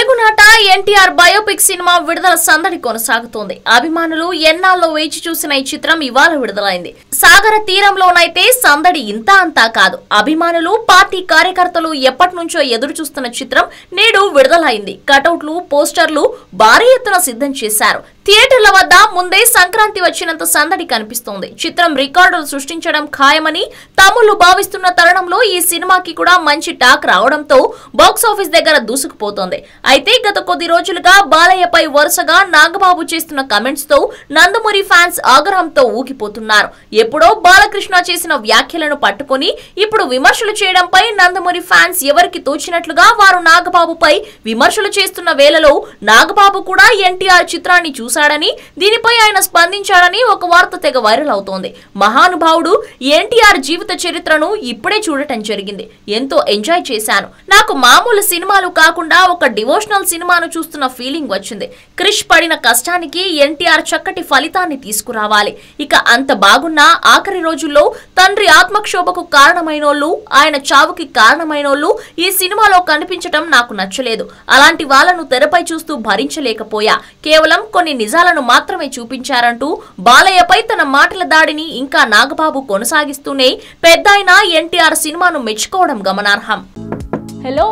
తెలుగునాట NTR biopic cinema విడుదల సందడి కొనసాగుతోంది. అభిమానులు ఎన్నాళ్ళో వేచి చూసిన ఈ చిత్రం ఇవాళ విడుదలైంది. సాగర తీరంలోనైతే సందడి ఇంత అంతా కాదు. అభిమానులు, పార్టీ కార్యకర్తలు ఎప్పటి నుంచో ఎదురు చూస్తున్న చిత్రం నేడు విడుదలైంది. కటౌట్లు, పోస్టర్లు భారీ ఎత్తున సిద్ధం చేశారు. థియేటర్ల వద్ద ముందే సంక్రాంతి వచ్చినంత సందడి కనిపిస్తోంది. చిత్రం రికార్డులు సృష్టించడం ఖాయమని తమ్ముళ్లు భావిస్తున్న తరుణంలో ఈ సినిమాకి కూడా మంచి టాక్ రావడంతో బాక్సాఫీస్ దగ్గర దూసుకుపోతోంది. అయితే గత కొద్ది రోజులుగా బాలయ్యపై వరుసగా నాగబాబు చేస్తున్న కమెంట్స్ తో నందమూరి ఫ్యాన్స్ ఆగ్రహంతో ఊగిపోతున్నారు. ఎప్పుడో బాలకృష్ణ చేసిన వ్యాఖ్యలను పట్టుకుని ఇప్పుడు విమర్శలు చేయడంపై నందమూరి ఫ్యాన్స్ ఎవరికి తోచినట్లుగా వారు నాగబాబుపై విమర్శలు చేస్తున్న వేళలో నాగబాబు కూడా ఎన్టీఆర్ చిత్రాన్ని చూశాడని, దీనిపై ఆయన స్పందించాడని ఒక వార్త తెగ వైరల్ అవుతోంది. మహానుభావుడు ఎన్టీఆర్ జీవిత చరిత్రను ఇప్పుడే చూడటం జరిగింది. ఎంతో ఎంజాయ్ చేశాను. నాకు మామూలు సినిమాలు కాకుండా ఒక డివోషనల్ సినిమాను చూస్తున్న ఫీలింగ్ వచ్చింది. క్రిష్ పడిన కష్టానికి ఎన్టీఆర్ చక్కటి ఫలితాన్ని తీసుకురావాలి. ఇక అంత బాగున్నా ఆఖరి రోజుల్లో తండ్రి ఆత్మక్షోభకు కారణమైనోళ్ళు, ఆయన చావుకి కారణమైనోళ్ళు ఈ సినిమాలో కనిపించటం నాకు నచ్చలేదు. అలాంటి వాళ్లను తెరపై చూస్తూ భరించలేకపోయా. కేవలం కొన్ని నిజాలను మాత్రమే చూపించారంటూ బాలయ్యపై తన మాటల దాడిని ఇంకా నాగబాబు కొనసాగిస్తూనే పెద్దాయన ఎన్టీఆర్ సినిమాను మెచ్చుకోవడం గమనార్హం. హలో,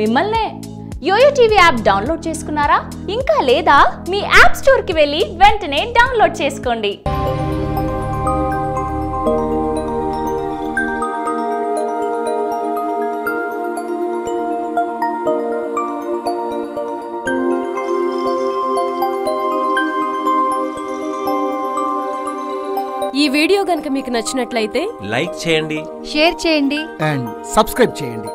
మిమ్మల్నే యోయో టీవీ యాప్ డౌన్లోడ్ చేసుకున్నారా? ఇంకా లేదా? మీ యాప్ స్టోర్ కి వెళ్ళి వెంటనే డౌన్లోడ్ చేసుకోండి. ఈ వీడియో గనుక మీకు నచ్చినట్లయితే లైక్ చేయండి, షేర్ చేయండి అండ్ సబ్స్క్రైబ్ చేయండి.